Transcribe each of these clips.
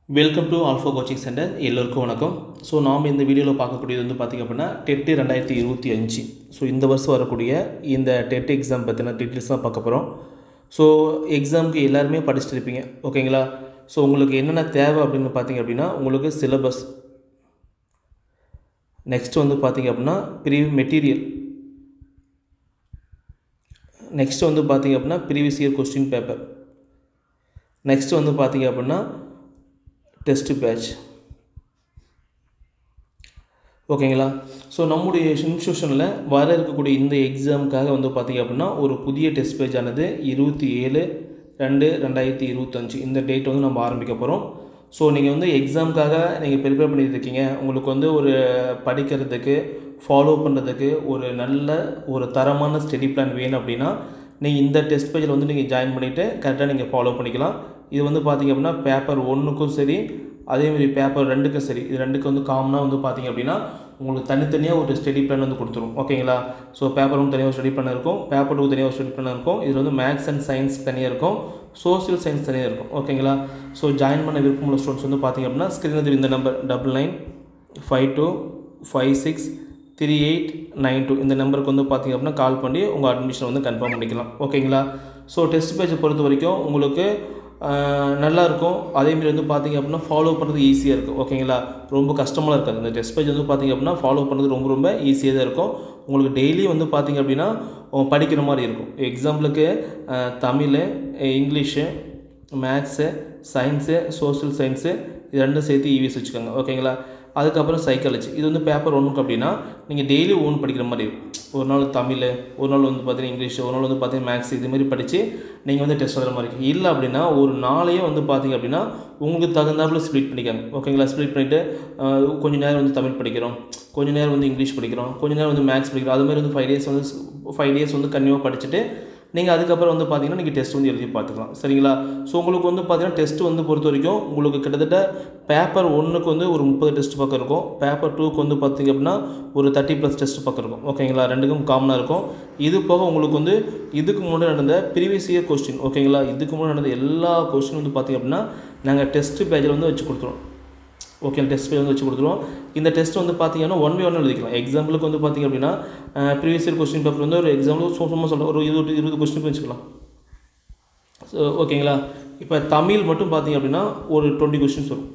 Welcome to alpha coaching centre. எல்லோருக்கும் வணக்கம். So நாம் இந்த வீடியோவில் பார்க்கக்கூடியது வந்து பார்த்திங்க அப்படின்னா டெட் 2025. ஸோ இந்த வருஷம் வரக்கூடிய இந்த டெட் எக்ஸாம் பற்றின டீட்டெயில்ஸ் தான் பார்க்க போகிறோம். ஸோ எக்ஸாமுக்கு எல்லாருமே படிச்சுட்டு இருப்பீங்க, ஓகேங்களா? ஸோ உங்களுக்கு என்னென்ன தேவை அப்படின்னு பார்த்திங்க அப்படின்னா உங்களுக்கு சிலபஸ், நெக்ஸ்ட் வந்து பார்த்திங்க அப்படின்னா மெட்டீரியல், நெக்ஸ்ட் வந்து பார்த்திங்க அப்படின்னா previous year question paper, next வந்து பார்த்திங்க அப்படின்னா டெஸ்ட் பேட்ச், ஓகேங்களா? ஸோ நம்முடைய இன்ஸ்டியூஷனில் வர இருக்கக்கூடிய இந்த எக்ஸாமுக்காக வந்து பார்த்திங்க அப்படின்னா ஒரு புதிய டெஸ்ட் பேட்ச் ஆனது 27/2/2025 இந்த டேட் வந்து நம்ம ஆரம்பிக்க போகிறோம். ஸோ நீங்கள் வந்து எக்ஸாமுக்காக நீங்கள் ப்ரிப்பேர் பண்ணிட்டு இருக்கீங்க, உங்களுக்கு வந்து ஒரு படிக்கிறதுக்கு ஃபாலோ பண்ணுறதுக்கு ஒரு தரமான ஸ்டடி பிளான் வேணும் அப்படின்னா நீங்கள் இந்த டெஸ்ட் பேஜில் வந்து நீங்கள் ஜாயின் பண்ணிவிட்டு கரெக்டாக நீங்கள் ஃபாலோ பண்ணிக்கலாம். இது வந்து பார்த்திங்க அப்படின்னா பேப்பர் 1க்கும் சரி, அதேமாதிரி பேப்பர் 2க்கும் சரி, இது 2க்கு வந்து காமனாக வந்து பார்த்திங்க அப்படின்னா உங்களுக்கு தனித்தனியாக ஒரு ஸ்டடி பிளான் வந்து கொடுத்துரும், ஓகேங்களா? ஸோ பேப்பர் 1 தனியாக ஒரு ஸ்டடி பிளான் இருக்கும், பேப்பர் 2 தனியாக ஒரு ஸ்டடி பிளான் இருக்கும். இதில் வந்து மேக்ஸ் அண்ட் சயின்ஸ் தனியாக இருக்கும், சோசியல் சயின்ஸ் தனியாக இருக்கும், ஓகேங்களா? ஸோ ஜாயின் பண்ண விருப்பமுள்ள ஸ்டூடெண்ட்ஸ் வந்து பார்த்திங்க அப்படின்னா ஸ்க்ரீனில் இந்த நம்பர் 9952563892 இந்த நம்பருக்கு வந்து பார்த்திங்க அப்படின்னா கால் பண்ணி உங்கள் அட்மிஷன் வந்து கன்ஃபார்ம் பண்ணிக்கலாம், ஓகேங்களா? ஸோ டெஸ்ட் பேஜை பொறுத்த வரைக்கும் உங்களுக்கு நல்லாயிருக்கும். அதேமாதிரி வந்து பார்த்திங்க அப்படின்னா ஃபாலோ பண்ணுறது ஈஸியாக இருக்கும், ஓகேங்களா? ரொம்ப கஷ்டமாக இருக்காது. இந்த டெஸ்ட் பேஜ் வந்து பார்த்திங்க அப்படின்னா ஃபாலோ பண்ணுறது ரொம்ப ஈஸியாக தான் இருக்கும். உங்களுக்கு டெய்லி வந்து பார்த்திங்க அப்படின்னா படிக்கிற மாதிரி இருக்கும். எக்ஸாம்பிளுக்கு Tamil, English, maths, science, social science இது ரெண்டும் சேர்த்து இவிஎஸ் வச்சுக்கோங்க, ஓகேங்களா? அதுக்கப்புறம் சைக்காலஜி, இது வந்து பேப்பர் 1க்கு அப்படின்னா நீங்கள் டெய்லி ஒன்று படிக்கிற மாதிரி இருக்கும். ஒரு நாள் தமிழ், ஒரு நாள் வந்து பார்த்தீங்கன்னா இங்கிலீஷ், ஒரு நாள் வந்து பார்த்தீங்கன்னா மேக்ஸ், இதுமாரி படித்து நீங்கள் வந்து டெஸ்ட் எழுதுற மாதிரி இருக்கும். இல்லை அப்படின்னா ஒரு நாளையே வந்து பார்த்திங்க அப்படின்னா உங்களுக்கு தகுந்தாப்புல ஸ்ப்ளிட் பண்ணிக்காங்க, ஓகேங்களா? ஸ்ப்ளிட் பண்ணிவிட்டு கொஞ்சம் நேரம் வந்து தமிழ் படிக்கிறோம், கொஞ்சம் நேரம் வந்து இங்கிலீஷ் படிக்கிறோம், கொஞ்சம் நேரம் வந்து மேக்ஸ் படிக்கிறோம். அதுமாதிரி வந்து 5 டேஸ் வந்து கன்டினியூவாக படிச்சுட்டு நீங்கள் அதுக்கப்புறம் வந்து பார்த்திங்கன்னா நீங்கள் டெஸ்ட் வந்து எழுதி பார்த்துக்கலாம், சரிங்களா? ஸோ உங்களுக்கு வந்து பார்த்திங்கன்னா டெஸ்ட் வந்து பொறுத்த வரைக்கும் உங்களுக்கு கிட்டத்தட்ட பேப்பர் 1க்கு வந்து ஒரு 30 டெஸ்ட் பக்கம் இருக்கும், பேப்பர் 2க்கு வந்து பார்த்திங்க அப்படின்னா ஒரு 30+ டெஸ்ட் பக்கம் இருக்கும், ஓகேங்களா? ரெண்டுக்கும் காமனாக இருக்கும். இது போக உங்களுக்கு வந்து இதுக்கு முன்னாடி நடந்த ப்ரீவியஸ் இயர் கொஸ்டின், ஓகேங்களா? இதுக்கு முன்னாடி நடந்த எல்லா கொஸ்டின் வந்து பார்த்திங்க அப்படின்னா நாங்கள் டெஸ்ட் பேஜில் வந்து வச்சு கொடுத்துருவோம், ஓகே? டெஸ்ட் பேஜ் வந்து வச்சு கொடுத்துருவோம். இந்த டெஸ்ட் வந்து பார்த்திங்கன்னா 1 by 1 எழுதிக்கலாம். எக்ஸாம்பிளுக்கு வந்து பார்த்திங்க அப்படின்னா ப்ரீவியஸ் இயர் கொஸ்டின் பேப்பர் வந்து ஒரு எக்ஸாம்பிள் சும்மா சொல்கிறேன், ஒரு 20 கொஸ்டின் வச்சுக்கலாம், ஸோ ஓகேங்களா? இப்போ தமிழ் மட்டும் பார்த்திங்க அப்படின்னா ஒரு 20 கொஸ்டின்ஸ் வரும்,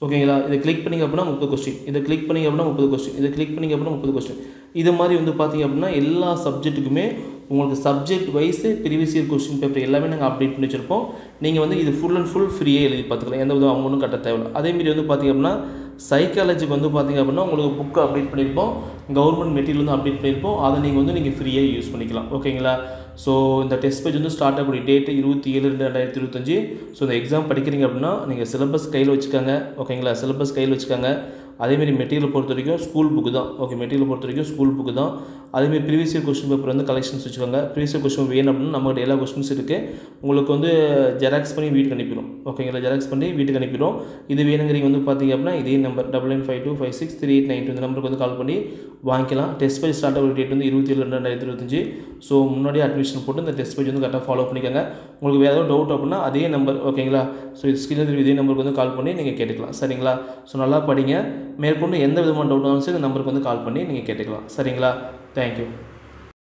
ஓகேங்களா? இதை கிளிக் பண்ணிங்க அப்படின்னா 30 கொஸ்டின், இதை கிளிக் பண்ணிங்க அப்படின்னா 30 கொஸ்டின், இதை கிளிக் பண்ணிங்க அப்படின்னா 30 கொஸ்டின். இது மாதிரி வந்து பார்த்திங்க அப்படின்னா எல்லா சப்ஜெக்ட்டுக்குமே உங்களுக்கு subject wise previous year question paper எல்லாமே நாங்கள் அப்டேட் பண்ணி வச்சுருப்போம். நீங்கள் வந்து இது ஃபுல் அண்ட் ஃபுல் ஃப்ரீயாக எழுதி பார்த்துக்கலாம், எந்த வித அமௌண்ட்டும் கட்ட தேவையில்லை. அதேமாரி வந்து பார்த்திங்க அப்படின்னா சைக்காலஜிக்கு வந்து பார்த்திங்க அப்படின்னா உங்களுக்கு புக்கு அப்டேட் பண்ணியிருப்போம், கவர்மெண்ட் மெட்டீரியல் வந்து அப்டேட் பண்ணியிருப்போம், அதை நீங்கள் ஃப்ரீயாக யூஸ் பண்ணிக்கலாம், ஓகேங்களா? ஸோ இந்த டெஸ்ட் பேஜ் வந்து ஸ்டார்ட் ஆகக்கூடிய டேட்டு 27/2/2025. ஸோ இந்த எக்ஸாம் படிக்கிறீங்க அப்படின்னா நீங்கள் சிலபஸ் கையில் வச்சுக்காங்க, ஓகேங்களா? சிலபஸ் கையில் வச்சுக்காங்க. அதேமாரி மெட்டீரியல் பொறுத்த வரைக்கும் ஸ்கூல் புக்கு தான், ஓகே? மெட்டீரியல் பொறுத்த வரைக்கும் ஸ்கூல் புக்கு தான். அதேமாரி ப்ரீவியஸ் இயர் கொஸ்டின் பேப்பர் வந்து கலெக்ஷன்ஸ் வச்சுக்கோங்க. ப்ரீவியஸ் இயர் கொஸ்டின் வேணும் அப்படின்னா நம்மகிட்ட எல்லா கொஸ்டின்ஸ் இருக்குது, உங்களுக்கு வந்து ஜெராக்ஸ் பண்ணி வீட்டுக்கு அனுப்பிடும், ஓகேங்களா? ஜெராக்ஸ் பண்ணி வீட்டுக்கு அனுப்பிடும். இது வேணுங்கிறீங்க வந்து பார்த்திங்க அப்படின்னா இதே நம்பர் 9952563892 இந்த நம்பருக்கு வந்து கால் பண்ணி வாங்கிக்கலாம். டெஸ்ட் பேஜ் ஸ்டார்ட் ஆகிற டேட் வந்து 27/2/2025. ஸோ முன்னாடியே அட்மிஷன் போட்டு இந்த டெஸ்ட் பேஜ் வந்து கரெக்டாக ஃபாலோ பண்ணிக்கோங்க. உங்களுக்கு வேறு ஏதாவது டவுட் அப்படின்னா அதே நம்பர், ஓகேங்களா? ஸோ இது ஸ்க்ரீனில் இதே நம்பருக்கு வந்து கால் பண்ணி நீங்கள் கேட்டுக்கலாம், சரிங்களா? ஸோ நல்லா படிங்க. மேற்கொண்டு எந்த விதமான டவுட் இருந்தாலும் சரி இந்த நம்பருக்கு வந்து கால் பண்ணி நீங்கள் கேட்டுக்கலாம், சரிங்களா? தேங்க்யூ.